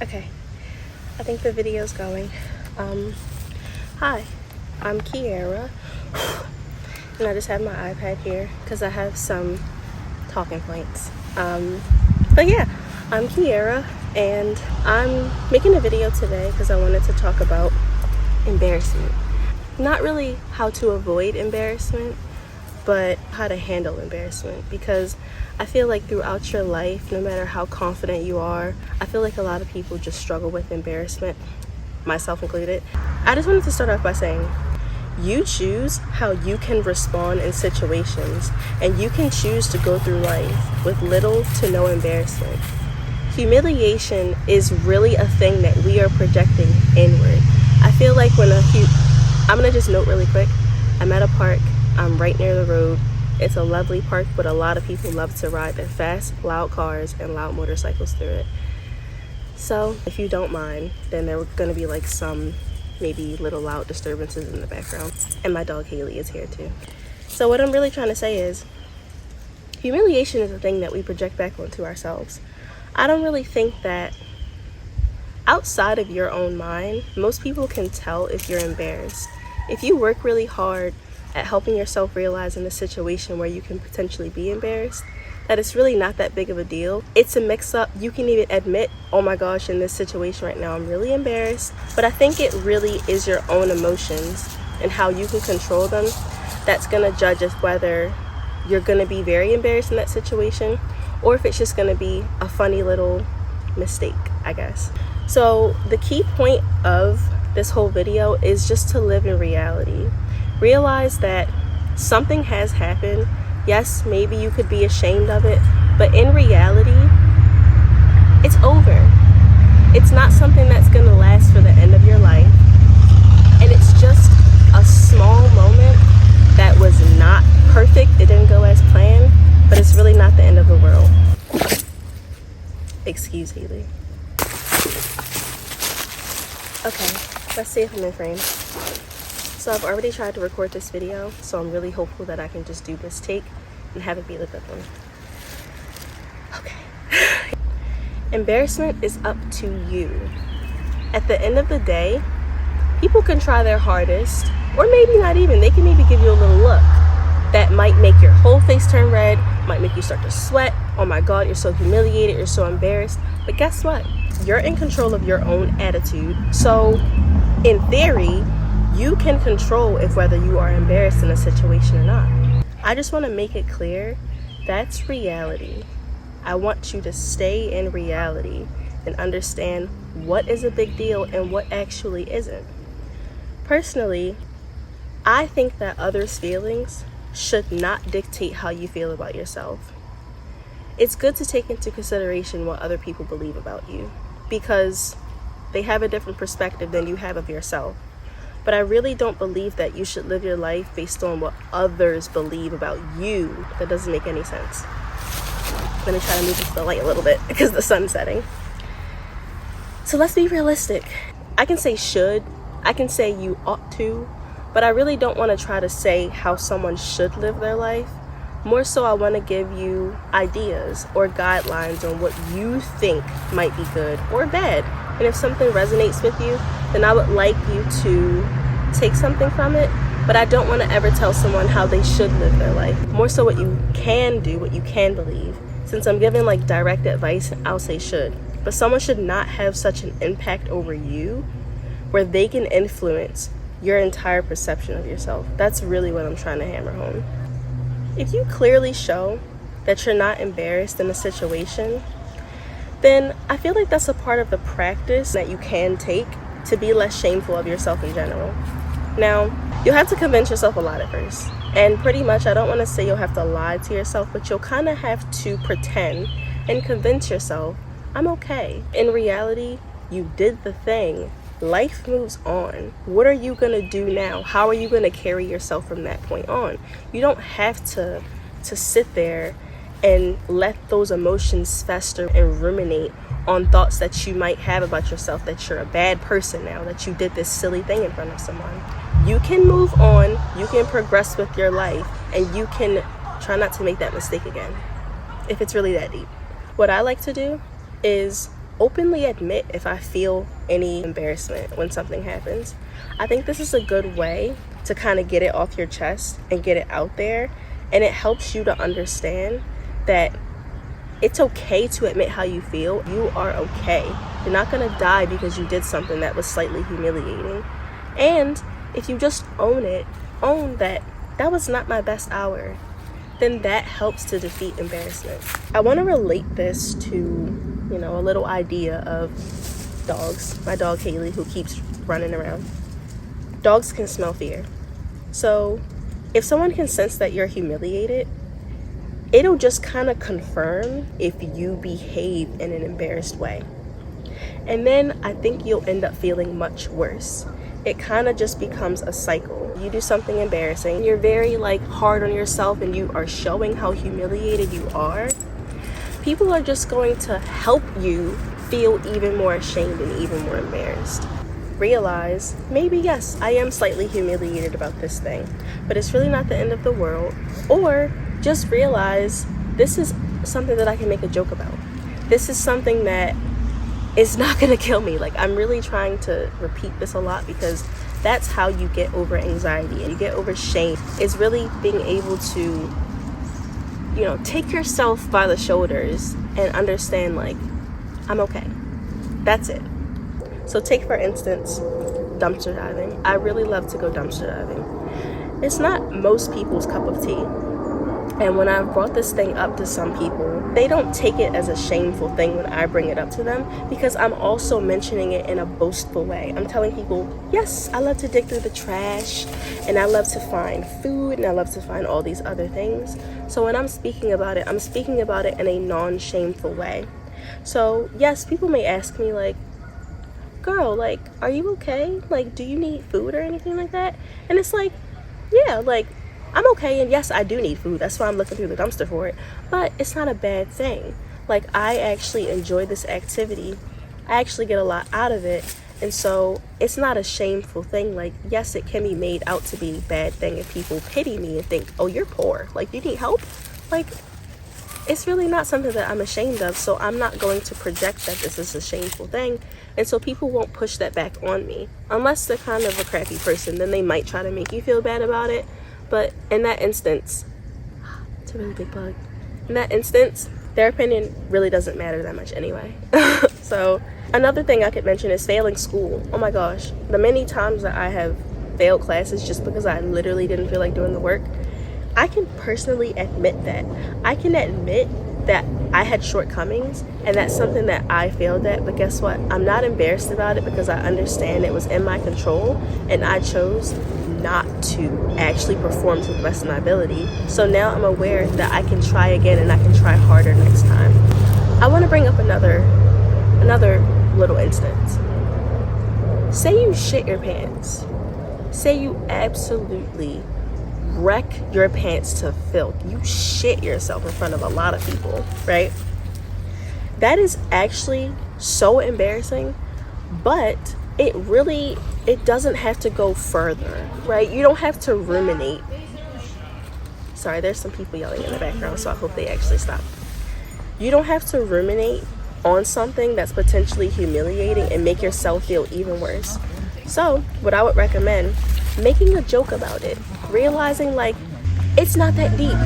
Okay, I think the video's going. Hi, I'm Kiara, and I just have my iPad here because I have some talking points. But yeah, I'm Kiara, and I'm making a video today because I wanted to talk about embarrassment. Not really how to avoid embarrassment, but how to handle embarrassment, because I feel like throughout your life, no matter how confident you are, I feel like a lot of people just struggle with embarrassment, myself included. I just wanted to start off by saying, you choose how you can respond in situations, and you can choose to go through life with little to no embarrassment. Humiliation is really a thing that we are projecting inward. I feel like I'm gonna just note really quick, I'm at a park, I'm right near the road. It's a lovely park, but a lot of people love to ride their fast, loud cars and loud motorcycles through it. So if you don't mind, then there are gonna be like some maybe little loud disturbances in the background. And my dog Haley is here too. So what I'm really trying to say is, humiliation is a thing that we project back onto ourselves. I don't really think that outside of your own mind, most people can tell if you're embarrassed. If you work really hard at helping yourself realize in a situation where you can potentially be embarrassed, that it's really not that big of a deal. It's a mix-up. You can even admit, oh my gosh, in this situation right now, I'm really embarrassed. But I think it really is your own emotions and how you can control them that's gonna judge if whether you're gonna be very embarrassed in that situation or if it's just gonna be a funny little mistake, I guess. So the key point of this whole video is just to live in reality. Realize that something has happened. Yes, maybe you could be ashamed of it, but in reality, it's over. It's not something that's gonna last for the end of your life. And it's just a small moment that was not perfect. It didn't go as planned, but it's really not the end of the world. Excuse Haley. Okay, let's see if I'm in frame. So I've already tried to record this video, so I'm really hopeful that I can just do this take and have it be the good one. Okay. Embarrassment is up to you. At the end of the day, people can try their hardest, or maybe not even. They can maybe give you a little look that might make your whole face turn red, might make you start to sweat. Oh my God, you're so humiliated, you're so embarrassed. But guess what? You're in control of your own attitude. So in theory, you can control if whether you are embarrassed in a situation or not. I just want to make it clear, that's reality. I want you to stay in reality and understand what is a big deal and what actually isn't. Personally, I think that others' feelings should not dictate how you feel about yourself. It's good to take into consideration what other people believe about you, because they have a different perspective than you have of yourself. But I really don't believe that you should live your life based on what others believe about you. That doesn't make any sense. Let me try to move into the light a little bit because the sun's setting. So let's be realistic. I can say should, I can say you ought to, but I really don't want to try to say how someone should live their life. More so, I want to give you ideas or guidelines on what you think might be good or bad. And if something resonates with you, then I would like you to take something from it, but I don't want to ever tell someone how they should live their life. More so what you can do, what you can believe. Since I'm giving like direct advice, I'll say should. But someone should not have such an impact over you where they can influence your entire perception of yourself. That's really what I'm trying to hammer home. If you clearly show that you're not embarrassed in a situation, then I feel like that's a part of the practice that you can take to be less shameful of yourself in general. Now, you'll have to convince yourself a lot at first. And pretty much, I don't want to say you'll have to lie to yourself, but you'll kind of have to pretend and convince yourself, I'm okay. In reality, you did the thing. Life moves on. What are you going to do now? How are you going to carry yourself from that point on? You don't have to sit there and let those emotions fester and ruminate on thoughts that you might have about yourself, that you're a bad person now, that you did this silly thing in front of someone. You can move on, you can progress with your life, and you can try not to make that mistake again, if it's really that deep. What I like to do is openly admit if I feel any embarrassment when something happens. I think this is a good way to kind of get it off your chest and get it out there. And it helps you to understand that it's okay to admit how you feel. You are okay. You're not going to die because you did something that was slightly humiliating. And if you just own that that was not my best hour, then that helps to defeat embarrassment. I want to relate this to, a little idea of dogs. My dog Haley, who keeps running around. Dogs can smell fear. So if someone can sense that you're humiliated, it'll just kind of confirm if you behave in an embarrassed way. And then I think you'll end up feeling much worse. It kind of just becomes a cycle. You do something embarrassing, you're very hard on yourself, and you are showing how humiliated you are. People are just going to help you feel even more ashamed and even more embarrassed. Realize, maybe yes, I am slightly humiliated about this thing, but it's really not the end of the world. Or just realize this is something that I can make a joke about. This is something that is not gonna kill me. I'm really trying to repeat this a lot, because that's how you get over anxiety and you get over shame. Is really being able to, take yourself by the shoulders and understand I'm okay. That's it. So take, for instance, dumpster diving. I really love to go dumpster diving. It's not most people's cup of tea. And when I've brought this thing up to some people, they don't take it as a shameful thing when I bring it up to them, because I'm also mentioning it in a boastful way. I'm telling people, yes, I love to dig through the trash, and I love to find food, and I love to find all these other things. So when I'm speaking about it, I'm speaking about it in a non-shameful way. So yes, people may ask me girl, are you okay? Do you need food or anything like that? And it's yeah, I'm okay, and yes, I do need food. That's why I'm looking through the dumpster for it. But it's not a bad thing. I actually enjoy this activity. I actually get a lot out of it. And so it's not a shameful thing. Yes, it can be made out to be a bad thing if people pity me and think, oh, you're poor. You need help? It's really not something that I'm ashamed of. So I'm not going to project that this is a shameful thing. And so people won't push that back on me. Unless they're kind of a crappy person, then they might try to make you feel bad about it. But in that instance, it's a really big bug. In that instance, their opinion really doesn't matter that much anyway. So another thing I could mention is failing school. Oh my gosh, the many times that I have failed classes just because I literally didn't feel like doing the work, I can personally admit that. I can admit that I had shortcomings, and that's something that I failed at. But guess what? I'm not embarrassed about it, because I understand it was in my control, and I chose not to actually perform to the best of my ability. So now I'm aware that I can try again, and I can try harder next time. I want to bring up another little instance. Say you shit your pants. Say you absolutely wreck your pants to filth. You shit yourself in front of a lot of people, right? That is actually so embarrassing, but it doesn't have to go further, right? You don't have to ruminate. Sorry, there's some people yelling in the background, so I hope they actually stop. You don't have to ruminate on something that's potentially humiliating and make yourself feel even worse. So what I would recommend, making a joke about it, realizing it's not that deep.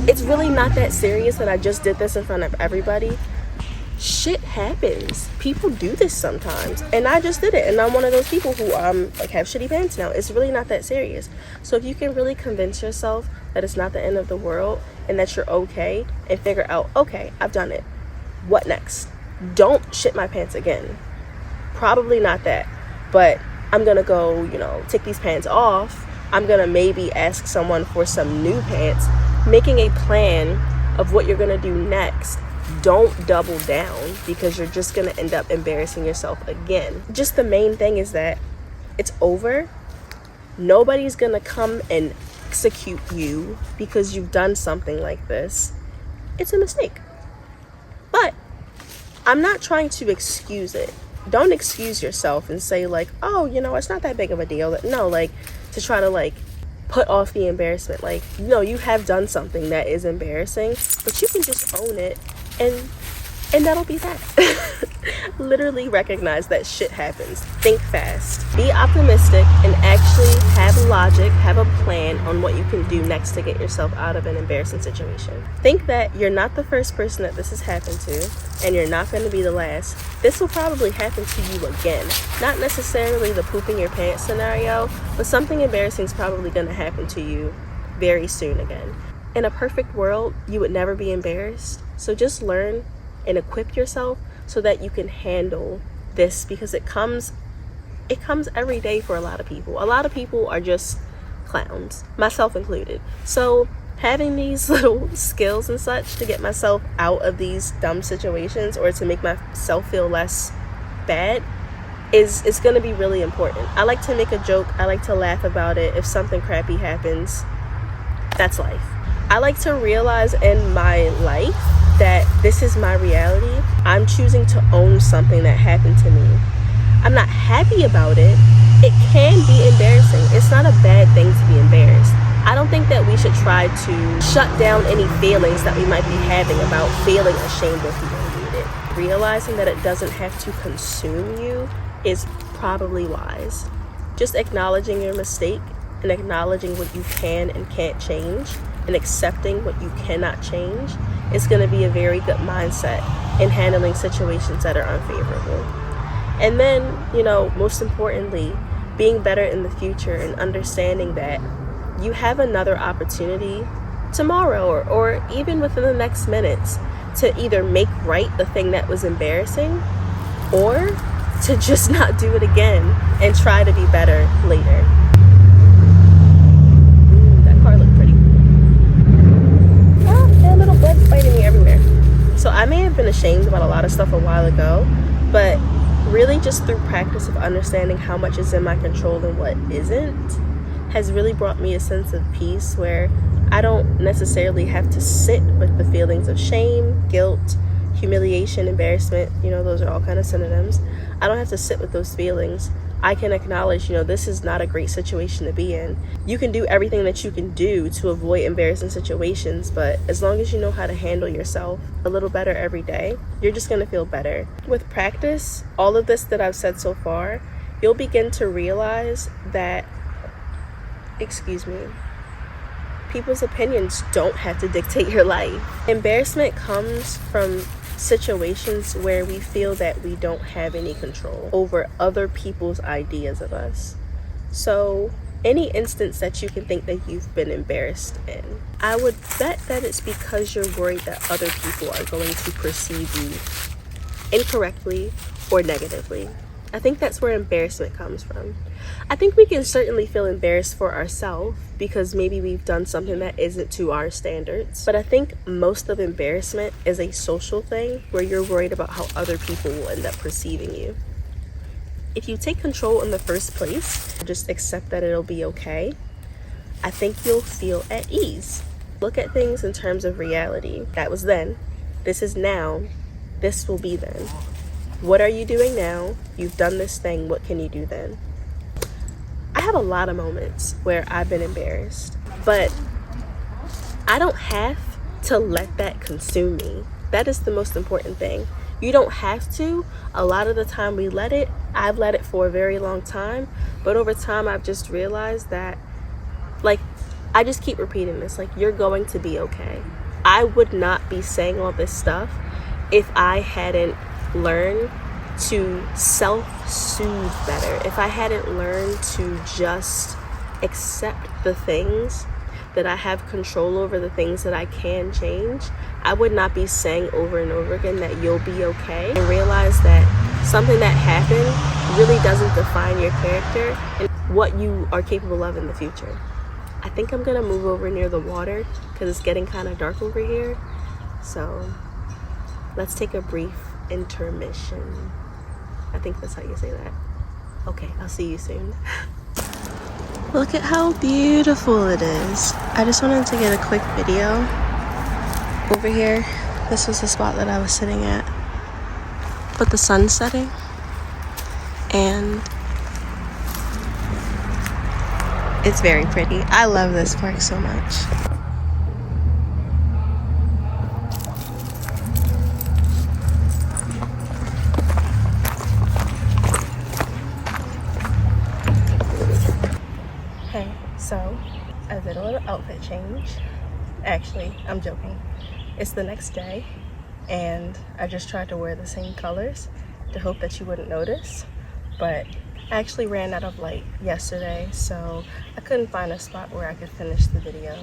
It's really not that serious that I just did this in front of everybody. Shit happens. People do this sometimes, and I just did it, and I'm one of those people who have shitty pants now. It's really not that serious. So if you can really convince yourself that it's not the end of the world and that you're okay, and figure out, okay, I've done it, what next? Don't shit my pants again. Probably not that, but I'm gonna go, take these pants off. I'm gonna maybe ask someone for some new pants. Making a plan of what you're gonna do next. Don't double down, because you're just gonna end up embarrassing yourself again. Just the main thing is that it's over. Nobody's gonna come and execute you because you've done something like this. It's a mistake. But I'm not trying to excuse it. Don't excuse yourself and say oh, it's not that big of a deal. No, to try to put off the embarrassment. You have done something that is embarrassing, but you can just own it and And that'll be that. Literally recognize that shit happens. Think fast. Be optimistic and actually have logic, have a plan on what you can do next to get yourself out of an embarrassing situation. Think that you're not the first person that this has happened to, and you're not going to be the last. This will probably happen to you again. Not necessarily the pooping your pants scenario, but something embarrassing is probably going to happen to you very soon again. In a perfect world, you would never be embarrassed. So just learn and equip yourself so that you can handle this, because it comes every day for a lot of people. A lot of people are just clowns, myself included. So having these little skills and such to get myself out of these dumb situations, or to make myself feel less bad, is going to be really important. I like to make a joke. I like to laugh about it. If something crappy happens, that's life. I like to realize in my life that this is my reality. I'm choosing to own something that happened to me. I'm not happy about it. It can be embarrassing. It's not a bad thing to be embarrassed. I don't think that we should try to shut down any feelings that we might be having about feeling ashamed or humiliated. Realizing that it doesn't have to consume you is probably wise. Just acknowledging your mistake and acknowledging what you can and can't change, and accepting what you cannot change, is going to be a very good mindset in handling situations that are unfavorable. And then, most importantly, being better in the future and understanding that you have another opportunity tomorrow or even within the next minutes to either make right the thing that was embarrassing, or to just not do it again and try to be better later. Little bugs biting me everywhere. So I may have been ashamed about a lot of stuff a while ago, but really just through practice of understanding how much is in my control and what isn't has really brought me a sense of peace, where I don't necessarily have to sit with the feelings of shame, guilt, humiliation, embarrassment. Those are all kind of synonyms. I don't have to sit with those feelings. I can acknowledge, this is not a great situation to be in. You can do everything that you can do to avoid embarrassing situations, but as long as you know how to handle yourself a little better every day, you're just going to feel better. With practice, all of this that I've said so far, you'll begin to realize that, people's opinions don't have to dictate your life. Embarrassment comes from situations where we feel that we don't have any control over other people's ideas of us. So any instance that you can think that you've been embarrassed in, I would bet that it's because you're worried that other people are going to perceive you incorrectly or negatively. I think that's where embarrassment comes from. I think we can certainly feel embarrassed for ourselves because maybe we've done something that isn't to our standards. But I think most of embarrassment is a social thing where you're worried about how other people will end up perceiving you. If you take control in the first place, just accept that it'll be okay, I think you'll feel at ease. Look at things in terms of reality. That was then. This is now. This will be then. What are you doing now? You've done this thing. What can you do then? I have a lot of moments where I've been embarrassed, but I don't have to let that consume me. That is the most important thing. You don't have to. A lot of the time we let it. I've let it for a very long time, but over time I've just realized that, I just keep repeating this, you're going to be okay. I would not be saying all this stuff if I hadn't learn to self-soothe better, if I hadn't learned to just accept the things that I have control over, the things that I can change, I would not be saying over and over again that you'll be okay, and realize that something that happened really doesn't define your character and what you are capable of in the future. I think I'm gonna move over near the water because it's getting kind of dark over here, so let's take a brief intermission. I think that's how you say that. Okay, I'll see you soon. Look at how beautiful it is. I just wanted to get a quick video over here. This was the spot that I was sitting at, but the sun's setting and it's very pretty. I love this park so much. middle of an outfit change. Actually, I'm joking. It's the next day, and I just tried to wear the same colors to hope that you wouldn't notice, but I actually ran out of light yesterday, so I couldn't find a spot where I could finish the video.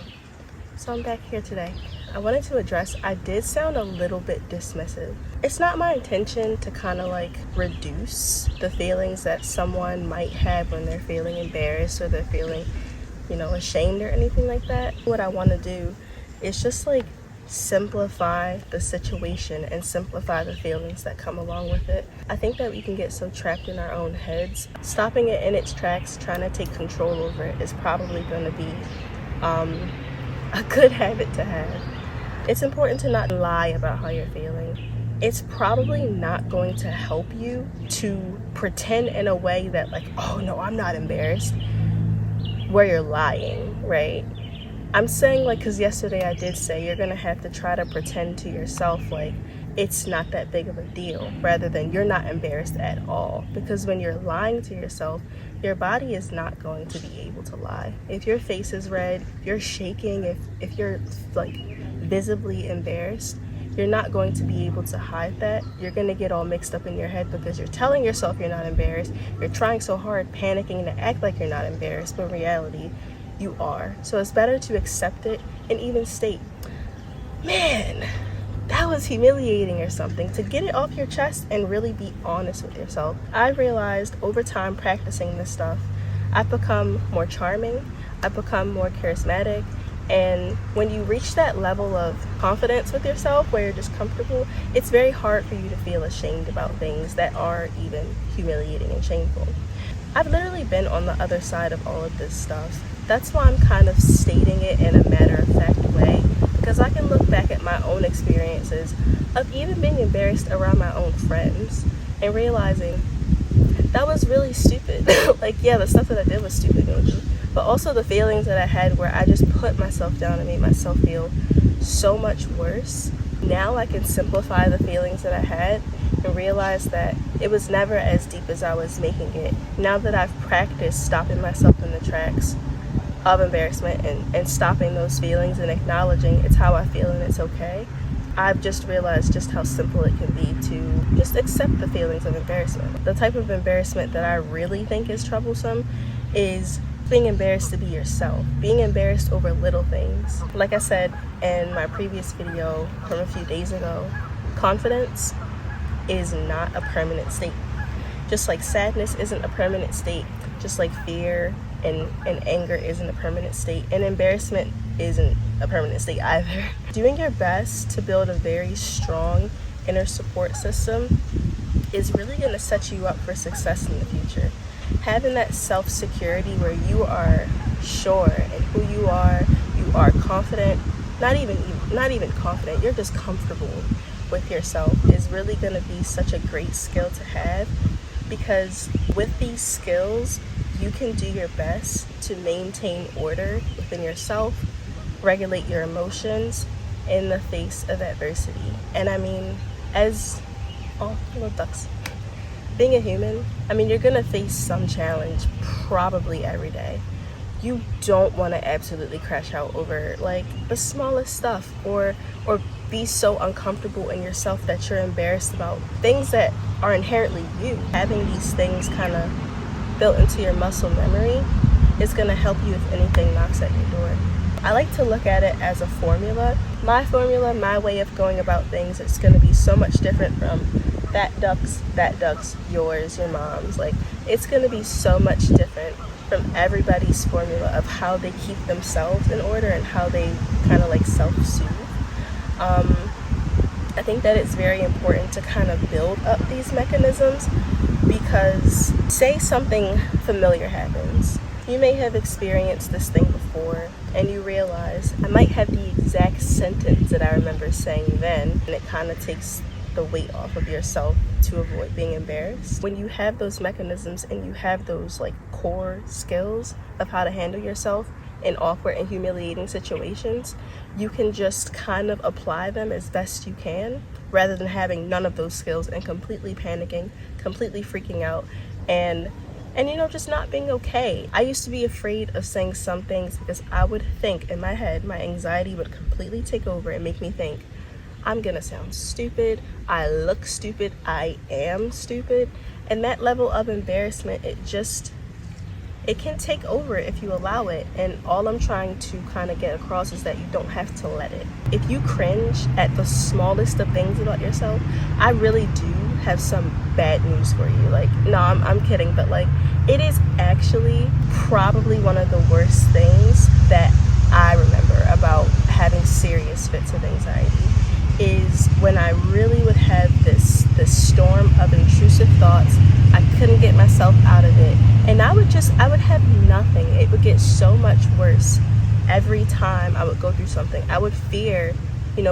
So I'm back here today. I wanted to address, I did sound a little bit dismissive. It's not my intention to kind of like reduce the feelings that someone might have when they're feeling embarrassed or they're feeling, ashamed or anything like that. What I want to do is just like simplify the situation and simplify the feelings that come along with it. I think that we can get so trapped in our own heads. Stopping it in its tracks, trying to take control over it is probably going to be a good habit to have. It's important to not lie about how you're feeling. It's probably not going to help you to pretend in a way that like, oh no, I'm not embarrassed, where you're lying, right? I'm saying like, because yesterday I did say you're gonna have to try to pretend to yourself like it's not that big of a deal, rather than you're not embarrassed at all. Because when you're lying to yourself, your body is not going to be able to lie. If your face is red, if you're shaking, if you're like visibly embarrassed, you're not going to be able to hide that. You're gonna get all mixed up in your head because you're telling yourself you're not embarrassed. You're trying so hard, panicking to act like you're not embarrassed, but in reality, you are. So it's better to accept it and even state, man, that was humiliating or something, to get it off your chest and really be honest with yourself. I realized over time practicing this stuff, I've become more charming, I've become more charismatic, and when you reach that level of confidence with yourself where you're just comfortable, it's very hard for you to feel ashamed about things that are even humiliating and shameful. I've literally been on the other side of all of this stuff. That's why I'm kind of stating it in a matter-of-fact way, because I can look back at my own experiences of even being embarrassed around my own friends and realizing that was really stupid. Like, yeah, the stuff that I did was stupid, but also the feelings that I had where I just put myself down and made myself feel so much worse. Now I can simplify the feelings that I had and realize that it was never as deep as I was making it. Now that I've practiced stopping myself in the tracks of embarrassment and stopping those feelings and acknowledging it's how I feel and it's okay, I've just realized just how simple it can be to just accept the feelings of embarrassment. The type of embarrassment that I really think is troublesome is being embarrassed to be yourself, being embarrassed over little things. Like I said in my previous video from a few days ago, confidence is not a permanent state. Just like sadness isn't a permanent state, just like fear and anger isn't a permanent state, and embarrassment isn't a permanent state either. Doing your best to build a very strong inner support system is really going to set you up for success in the future. Having that self-security where you are sure in who you are confident, not even confident, you're just comfortable with yourself, is really going to be such a great skill to have, because with these skills you can do your best to maintain order within yourself, regulate your emotions in the face of adversity. And I mean, little ducks, being a human, you're gonna face some challenge probably every day. You don't want to absolutely crash out over like the smallest stuff or be so uncomfortable in yourself that you're embarrassed about things that are inherently you. Having these things kind of built into your muscle memory is going to help you if anything knocks at your door. I like to look at it as a formula. My formula, my way of going about things, it's going to be so much different from that duck's, yours, your mom's. Like, it's going to be so much different from everybody's formula of how they keep themselves in order and how they kind of like self-soothe. I think that it's very important to kind of build up these mechanisms, because say something familiar happens. You may have experienced this thing before and you realize I might have the exact sentence that I remember saying then, and it kind of takes the weight off of yourself to avoid being embarrassed. When you have those mechanisms and you have those like core skills of how to handle yourself in awkward and humiliating situations, you can just kind of apply them as best you can, rather than having none of those skills and completely panicking, completely freaking out, and And just not being okay. I used to be afraid of saying some things because I would think in my head, my anxiety would completely take over and make me think, I'm gonna sound stupid, I look stupid, I am stupid. And that level of embarrassment, it can take over if you allow it. And all I'm trying to kind of get across is that you don't have to let it. If you cringe at the smallest of things about yourself, I really do have some bad news for you. Like, no, I'm kidding, but like, it is actually probably one of the worst things that I remember about having serious fits of anxiety is when I really would have this storm of intrusive thoughts. I couldn't get myself out of it, and I would have nothing. It would get so much worse every time I would go through something. I would fear,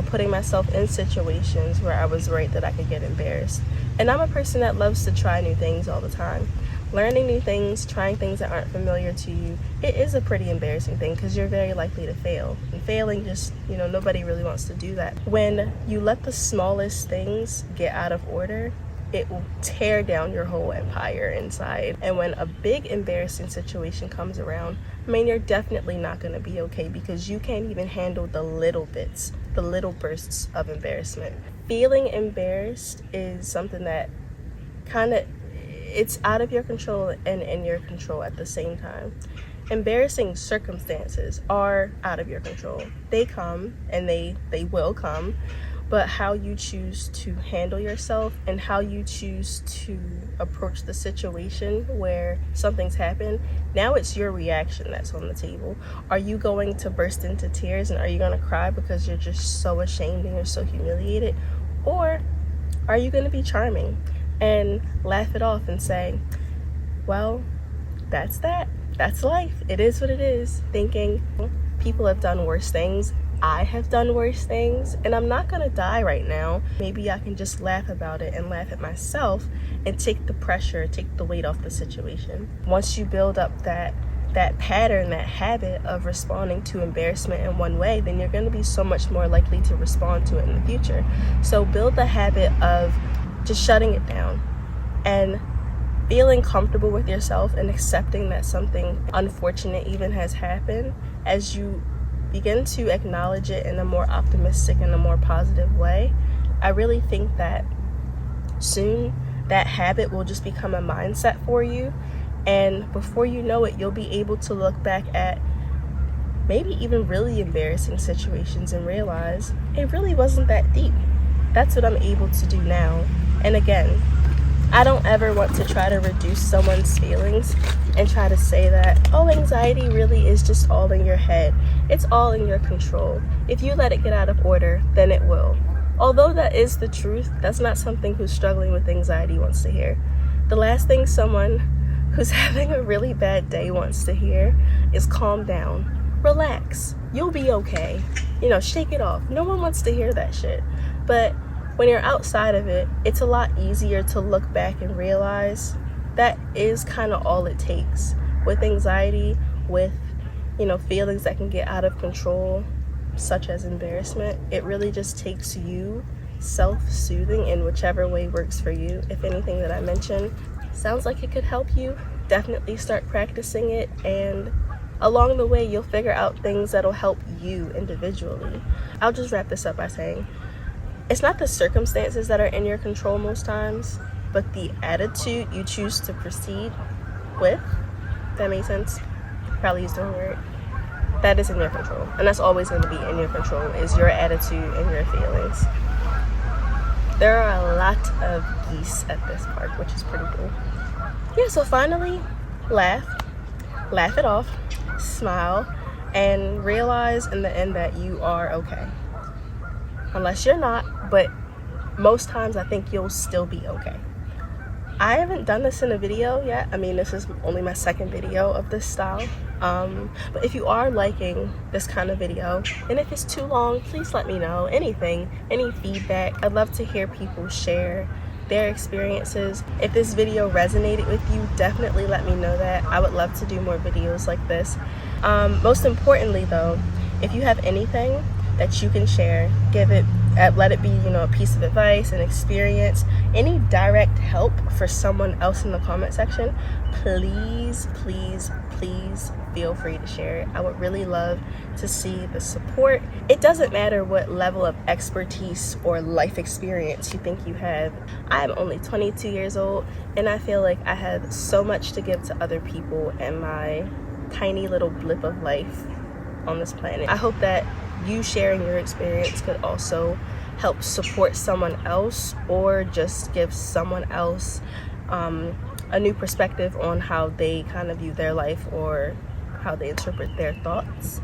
putting myself in situations where I was worried that I could get embarrassed. And I'm a person that loves to try new things all the time. Learning new things, trying things that aren't familiar to you, it is a pretty embarrassing thing because you're very likely to fail. And failing just, nobody really wants to do that. When you let the smallest things get out of order, it will tear down your whole empire inside. And when a big embarrassing situation comes around, you're definitely not going to be okay because you can't even handle the little bits, the little bursts of embarrassment. Feeling embarrassed is something that it's out of your control and in your control at the same time. Embarrassing circumstances are out of your control. They come and they will come, but how you choose to handle yourself and how you choose to approach the situation where something's happened, now it's your reaction that's on the table. Are you going to burst into tears and are you going to cry because you're just so ashamed and you're so humiliated? Or are you going to be charming and laugh it off and say, well, that's life. It is what it is. Thinking people have done worse things. I have done worse things, and I'm not gonna die right now. Maybe I can just laugh about it and laugh at myself and take the pressure, take the weight off the situation. Once you build up that pattern, that habit of responding to embarrassment in one way, then you're going to be so much more likely to respond to it in the future. So build the habit of just shutting it down and feeling comfortable with yourself and accepting that something unfortunate even has happened. As you begin to acknowledge it in a more optimistic and a more positive way, I really think that soon that habit will just become a mindset for you. And before you know it, you'll be able to look back at maybe even really embarrassing situations and realize it really wasn't that deep. That's what I'm able to do now. And again, I don't ever want to try to reduce someone's feelings and try to say that, oh, anxiety really is just all in your head. It's all in your control. If you let it get out of order, then it will. Although that is the truth, that's not something who's struggling with anxiety wants to hear. The last thing someone who's having a really bad day wants to hear is calm down, relax, you'll be okay. Shake it off. No one wants to hear that shit. But when you're outside of it, it's a lot easier to look back and realize that is kind of all it takes. With anxiety, with feelings that can get out of control, such as embarrassment, it really just takes you self-soothing in whichever way works for you. If anything that I mentioned sounds like it could help you, definitely start practicing it, and along the way you'll figure out things that'll help you individually. I'll just wrap this up by saying it's not the circumstances that are in your control most times, but the attitude you choose to proceed with. That makes sense? Probably used the wrong word. That is in your control, and that's always going to be in your control, is your attitude and your feelings. There are a lot of geese at this park, which is pretty cool. Yeah, so finally, laugh it off, smile, and realize in the end that you are okay. Unless you're not, but most times I think you'll still be okay. I haven't done this in a video yet. This is only my second video of this style. But if you are liking this kind of video, and if it's too long, please let me know. Any feedback. I'd love to hear people share their experiences. If this video resonated with you, definitely let me know that. I would love to do more videos like this. Most importantly though, if you have anything that you can share, let it be, a piece of advice, an experience, any direct help for someone else in the comment section, please, please, please feel free to share it. I would really love to see the support. It doesn't matter what level of expertise or life experience you think you have. I'm only 22 years old, and I feel like I have so much to give to other people in my tiny little blip of life on this planet. I hope that you sharing your experience could also help support someone else, or just give someone else a new perspective on how they kind of view their life, or how they interpret their thoughts.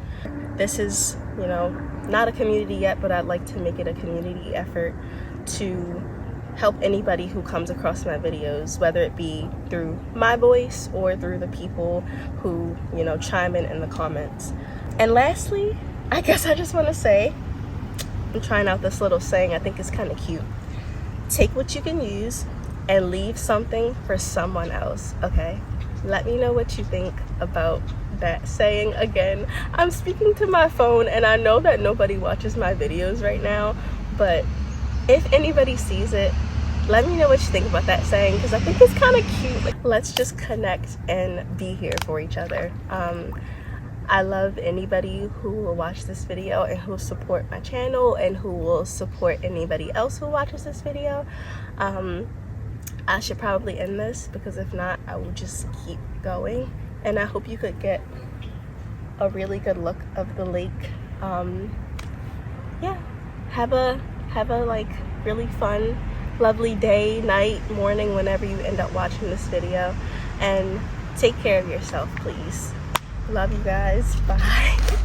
This is, not a community yet, but I'd like to make it a community effort to help anybody who comes across my videos, whether it be through my voice or through the people who, chime in the comments. And lastly, I guess I just want to say, I'm trying out this little saying I think is kind of cute. Take what you can use and leave something for someone else, okay? Let me know what you think about that saying. Again, I'm speaking to my phone, and I know that nobody watches my videos right now, but if anybody sees it, let me know what you think about that saying, because I think it's kind of cute. Like, let's just connect and be here for each other. I love anybody who will watch this video and who will support my channel, and who will support anybody else who watches this video. I should probably end this, because if not, I will just keep going. And I hope you could get a really good look of the lake. Yeah, have a like really fun, lovely day, night, morning, whenever you end up watching this video. And take care of yourself, please. Love you guys. Bye.